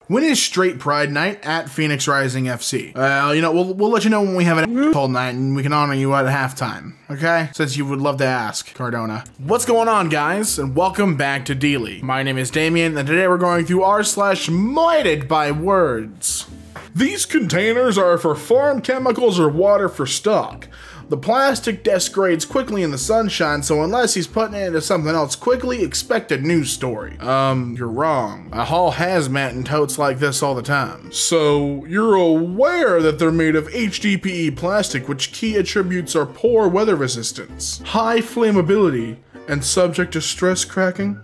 When is Straight Pride Night at Phoenix Rising FC? You know, we'll let you know when we have an whole night and we can honor you at halftime, okay? Since you would love to ask, Cardona. What's going on, guys? And welcome back to D-League. My name is Damien, and today we're going through r/Murderedbywords. These containers are for farm chemicals or water for stock. The plastic degrades quickly in the sunshine, so unless he's putting it into something else quickly, expect a news story. You're wrong. I haul hazmat in totes like this all the time. So, you're aware that they're made of HDPE plastic, which key attributes are poor weather resistance, high flammability, and subject to stress cracking?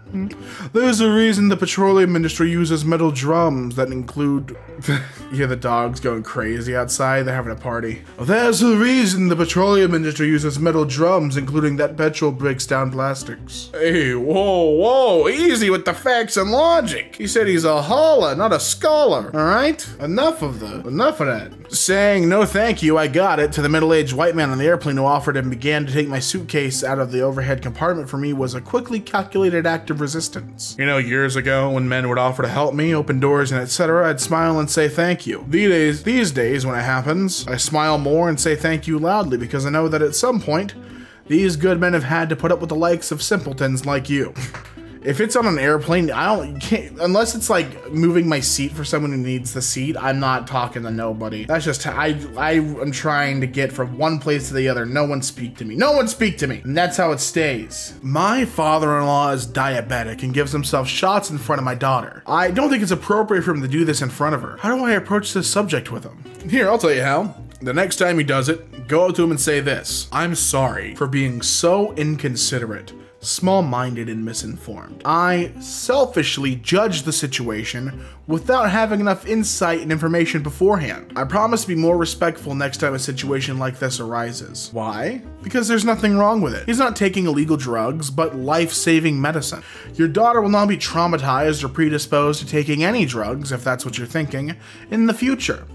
There's a reason the petroleum industry uses metal drums that include... You hear the dogs going crazy outside? They're having a party. There's a reason the petroleum industry uses metal drums, including that petrol breaks down plastics. Hey, whoa, easy with the facts and logic. He said he's a hauler, not a scholar, all right? Enough of that. Saying no thank you, I got it, to the middle-aged white man on the airplane who offered and began to take my suitcase out of the overhead compartment for me was a quickly calculated act of resistance. You know, years ago, when men would offer to help me, open doors and etc., I'd smile and say thank you. These days, when it happens, I smile more and say thank you loudly because I know that at some point, these good men have had to put up with the likes of simpletons like you. If it's on an airplane, unless it's like moving my seat for someone who needs the seat, I'm not talking to nobody. That's just, I'm trying to get from one place to the other. No one speak to me. No one speak to me. And that's how it stays. My father-in-law is diabetic and gives himself shots in front of my daughter. I don't think it's appropriate for him to do this in front of her. How do I approach this subject with him? Here, I'll tell you how. The next time he does it, go up to him and say this: I'm sorry for being so inconsiderate, small-minded, and misinformed. I selfishly judged the situation without having enough insight and information beforehand. I promise to be more respectful next time a situation like this arises. Why? Because there's nothing wrong with it. He's not taking illegal drugs, but life-saving medicine. Your daughter will not be traumatized or predisposed to taking any drugs, if that's what you're thinking, in the future.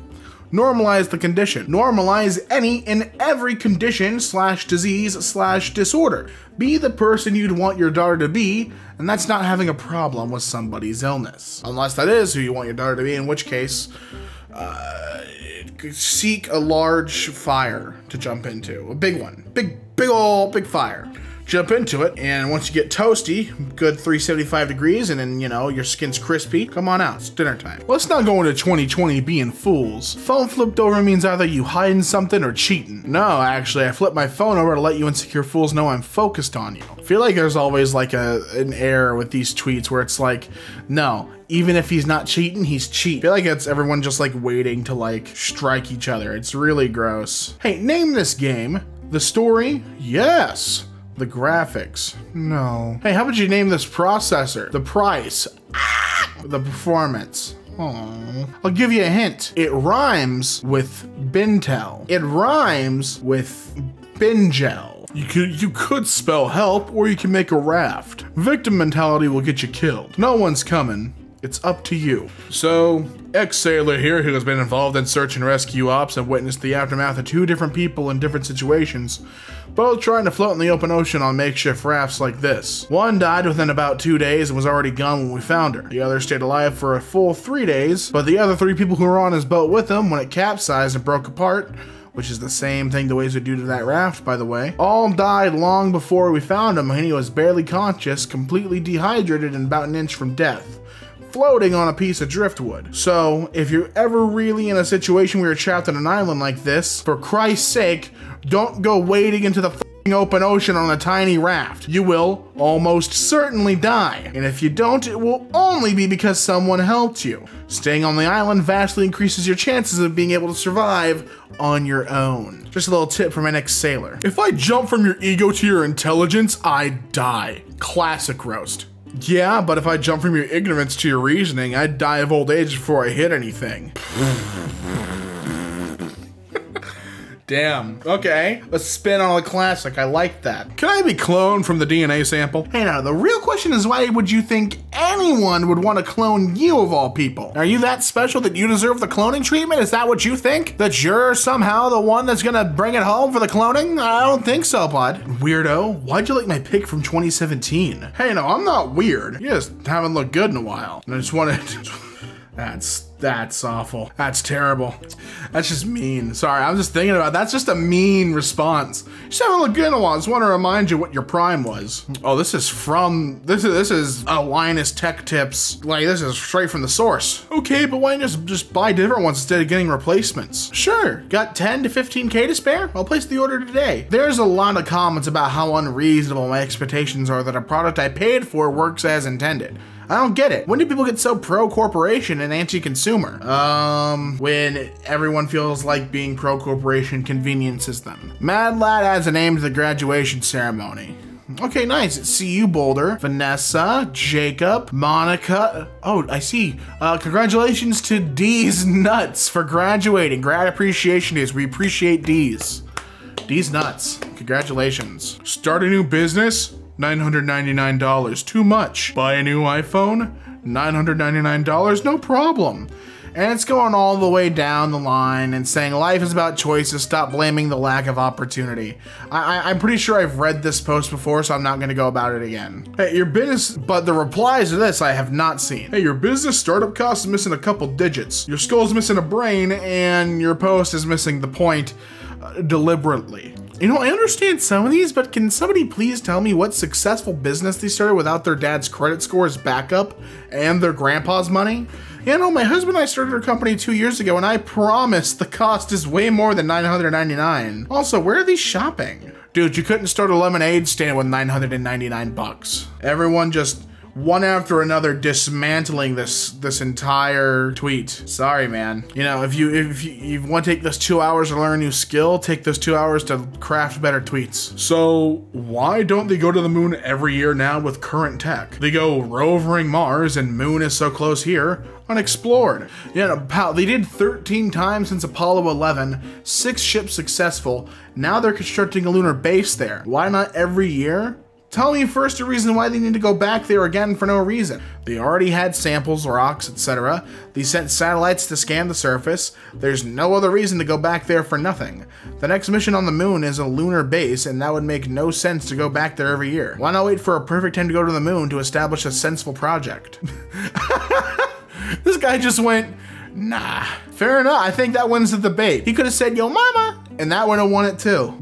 Normalize the condition. Normalize any and every condition / disease / disorder. Be the person you'd want your daughter to be, and that's not having a problem with somebody's illness. Unless that is who you want your daughter to be, in which case, seek a large fire to jump into. A big one. Big fire. Jump into it, and once you get toasty, good 375 degrees, and then, you know, your skin's crispy, come on out, it's dinner time. Let's not go into 2020 being fools. Phone flipped over means either you hiding something or cheating. No, actually, I flipped my phone over to let you insecure fools know I'm focused on you. I feel like there's always like an error with these tweets where it's like, no, even if he's not cheating, he's cheat. I feel like it's everyone just like waiting to like strike each other. It's really gross. Hey, name this game. The story? Yes. The graphics? No. Hey, how about you name this processor? The price? The performance? Aww. I'll give you a hint. It rhymes with Bintel. It rhymes with Bingel. You could spell help, or you can make a raft. Victim mentality will get you killed. No one's coming. It's up to you. So, ex-sailor here who has been involved in search and rescue ops and witnessed the aftermath of 2 different people in different situations, both trying to float in the open ocean on makeshift rafts like this. One died within about 2 days and was already gone when we found her. The other stayed alive for a full 3 days, but the other 3 people who were on his boat with him when it capsized and broke apart, which is the same thing the waves would do to that raft, by the way, all died long before we found him, and he was barely conscious, completely dehydrated and about an inch from death, floating on a piece of driftwood. So, if you're ever really in a situation where you're trapped on an island like this, for Christ's sake, don't go wading into the f***ing open ocean on a tiny raft. You will almost certainly die. And if you don't, it will only be because someone helped you. Staying on the island vastly increases your chances of being able to survive on your own. Just a little tip from an ex-sailor. If I jump from your ego to your intelligence, I die. Classic roast. Yeah, but if I jump from your ignorance to your reasoning, I'd die of old age before I hit anything. Damn. Okay. A spin on a classic. I like that. Can I be cloned from the DNA sample? Hey, now, the real question is why would you think anyone would want to clone you of all people? Are you that special that you deserve the cloning treatment? Is that what you think? That you're somehow the one that's gonna bring it home for the cloning? I don't think so, bud. Weirdo. Why'd you like my pic from 2017? Hey, no, I'm not weird. You just haven't looked good in a while. And I just wanted That's awful. That's terrible. That's just mean. Sorry, I'm just thinking about it. That's just a mean response. You just haven't looked good in a while. I just want to remind you what your prime was. Oh, this is a Linus Tech Tips. Like, this is straight from the source. Okay, but why not just buy different ones instead of getting replacements? Sure, got 10 to 15K to spare? I'll place the order today. There's a lot of comments about how unreasonable my expectations are that a product I paid for works as intended. I don't get it. When do people get so pro-corporation and anti-consumer? When everyone feels like being pro-corporation conveniences them. Mad Lad adds a name to the graduation ceremony. Okay, nice. See you, Boulder. Vanessa, Jacob, Monica. Oh, I see. Congratulations to D's Nuts for graduating. Grad Appreciation Days. We appreciate D's. D's Nuts. Congratulations. Start a new business? $999, too much. Buy a new iPhone, $999, no problem. And it's going all the way down the line and saying life is about choices, stop blaming the lack of opportunity. I'm pretty sure I've read this post before, so I'm not gonna go about it again. Hey, your business, but the replies to this I have not seen. Hey, your business startup cost is missing a couple digits. Your skull's missing a brain, and your post is missing the point deliberately. You know, I understand some of these, but can somebody please tell me what successful business they started without their dad's credit score as backup and their grandpa's money? You know, my husband and I started our company 2 years ago, and I promise the cost is way more than $999. Also, where are these shopping? Dude, you couldn't start a lemonade stand with 999 bucks. Everyone just one after another dismantling this entire tweet. Sorry, man. You know, if you want to take those 2 hours to learn a new skill, take those 2 hours to craft better tweets. So why don't they go to the moon every year now with current tech? They go rovering Mars and moon is so close here, unexplored. Yeah, pal, they did 13 times since Apollo 11, 6 ships successful. Now they're constructing a lunar base there. Why not every year? Tell me first a reason why they need to go back there again for no reason. They already had samples, rocks, etc. They sent satellites to scan the surface. There's no other reason to go back there for nothing. The next mission on the moon is a lunar base, and that would make no sense to go back there every year. Why not wait for a perfect time to go to the moon to establish a sensible project? This guy just went, nah. Fair enough, I think that wins the debate. He could have said, yo mama, and that would have won it too.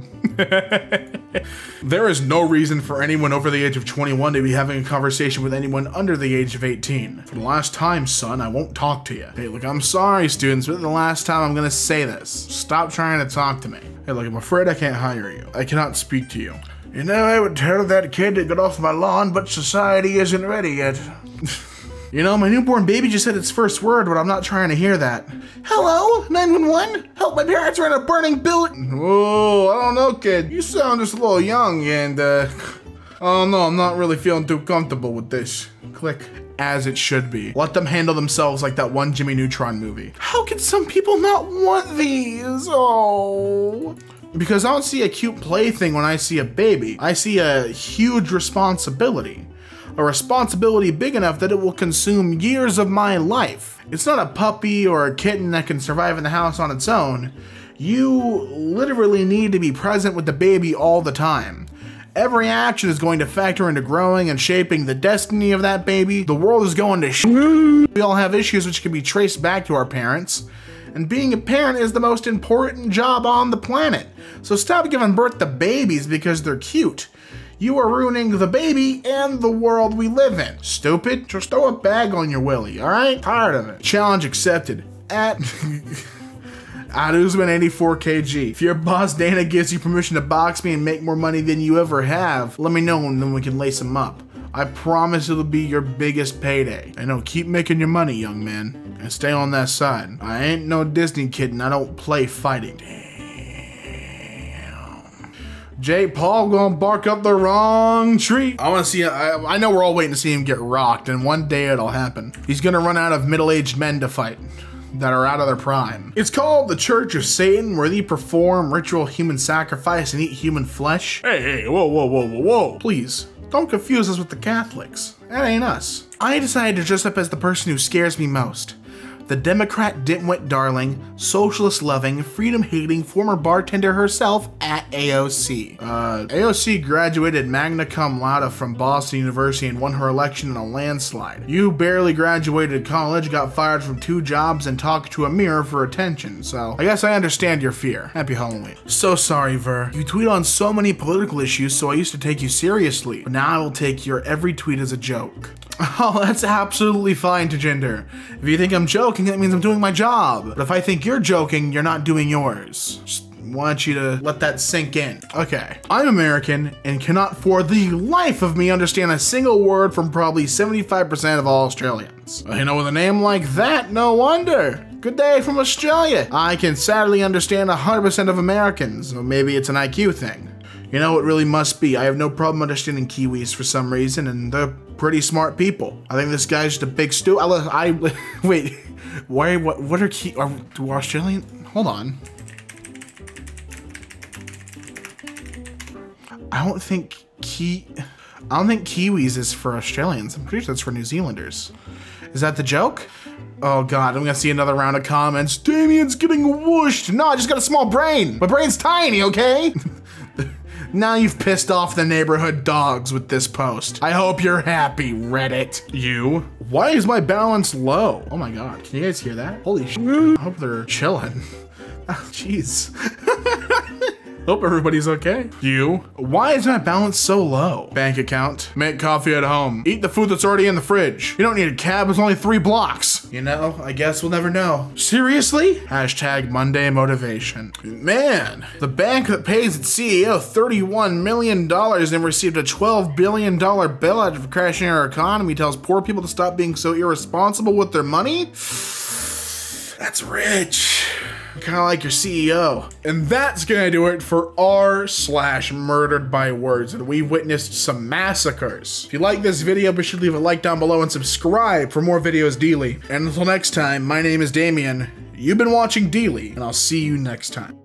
There is no reason for anyone over the age of 21 to be having a conversation with anyone under the age of 18. For the last time, son, I won't talk to you. Hey, look, I'm sorry, students, but the last time I'm gonna say this. Stop trying to talk to me. Hey, look, I'm afraid I can't hire you. I cannot speak to you. You know, I would tell that kid to get off my lawn, but society isn't ready yet. You know, my newborn baby just said its first word, but I'm not trying to hear that. Hello, 911? Help, my parents are in a burning building. Whoa, I don't know, kid. You sound just a little young and, oh no, I'm not really feeling too comfortable with this. Click. As it should be. Let them handle themselves like that one Jimmy Neutron movie. How can some people not want these? Oh. Because I don't see a cute plaything when I see a baby. I see a huge responsibility. A responsibility big enough that it will consume years of my life. It's not a puppy or a kitten that can survive in the house on its own. You literally need to be present with the baby all the time. Every action is going to factor into growing and shaping the destiny of that baby. The world is going to shit. We all have issues which can be traced back to our parents. And being a parent is the most important job on the planet. So stop giving birth to babies because they're cute. You are ruining the baby and the world we live in. Stupid. Just throw a bag on your willy, alright? Tired of it. Challenge accepted. At Usman 84kg. If your boss Dana gives you permission to box me and make more money than you ever have, let me know and then we can lace him up. I promise it'll be your biggest payday. I know, keep making your money, young man. And stay on that side. I ain't no Disney kid and I don't play fighting. Jake Paul gonna bark up the wrong tree. I wanna see, I know we're all waiting to see him get rocked, and one day it'll happen. He's gonna run out of middle-aged men to fight that are out of their prime. It's called the Church of Satan, where they perform ritual human sacrifice and eat human flesh. Hey, whoa, whoa, whoa, whoa, whoa. Please, don't confuse us with the Catholics. That ain't us. I decided to dress up as the person who scares me most. the Democrat dimwit darling, socialist-loving, freedom-hating former bartender herself at AOC. AOC graduated magna cum laude from Boston University and won her election in a landslide. You barely graduated college, got fired from 2 jobs, and talked to a mirror for attention, so I guess I understand your fear. Happy Halloween. So sorry, Ver. You tweet on so many political issues, so I used to take you seriously, but now I will take your every tweet as a joke. Oh, that's absolutely fine, Tajinder. If you think I'm joking, that means I'm doing my job. But if I think you're joking, you're not doing yours. Just want you to let that sink in. Okay. I'm American and cannot for the life of me understand a single word from probably 75% of all Australians. You know, with a name like that, no wonder. Good day from Australia. I can sadly understand 100% of Americans, so maybe it's an IQ thing. You know, it really must be. I have no problem understanding Kiwis for some reason, and they're pretty smart people. I think this guy's just a big stew. Wait, why, what are do Australian, hold on. I don't think Kiwis is for Australians. I'm pretty sure that's for New Zealanders. Is that the joke? Oh God, I'm gonna see another round of comments. Damien's getting whooshed. No, I just got a small brain. My brain's tiny, okay? Now you've pissed off the neighborhood dogs with this post. I hope you're happy, Reddit. You? Why is my balance low? Oh my God, can you guys hear that? Holy shit. I hope they're chilling. Oh, jeez. Hope everybody's okay. You? Why is my balance so low? Bank account. Make coffee at home. Eat the food that's already in the fridge. You don't need a cab, it's only 3 blocks. You know, I guess we'll never know. Seriously? Hashtag Monday motivation. Man, the bank that pays its CEO $31 million and received a $12 billion bailout for crashing our economy tells poor people to stop being so irresponsible with their money? That's rich. Kind of like your CEO. And that's gonna do it for r/murdered by words, and we witnessed some massacres. If you like this video, be sure to leave a like down below and subscribe for more videos daily. And until next time, my name is Damien, you've been watching Deely, and I'll see you next time.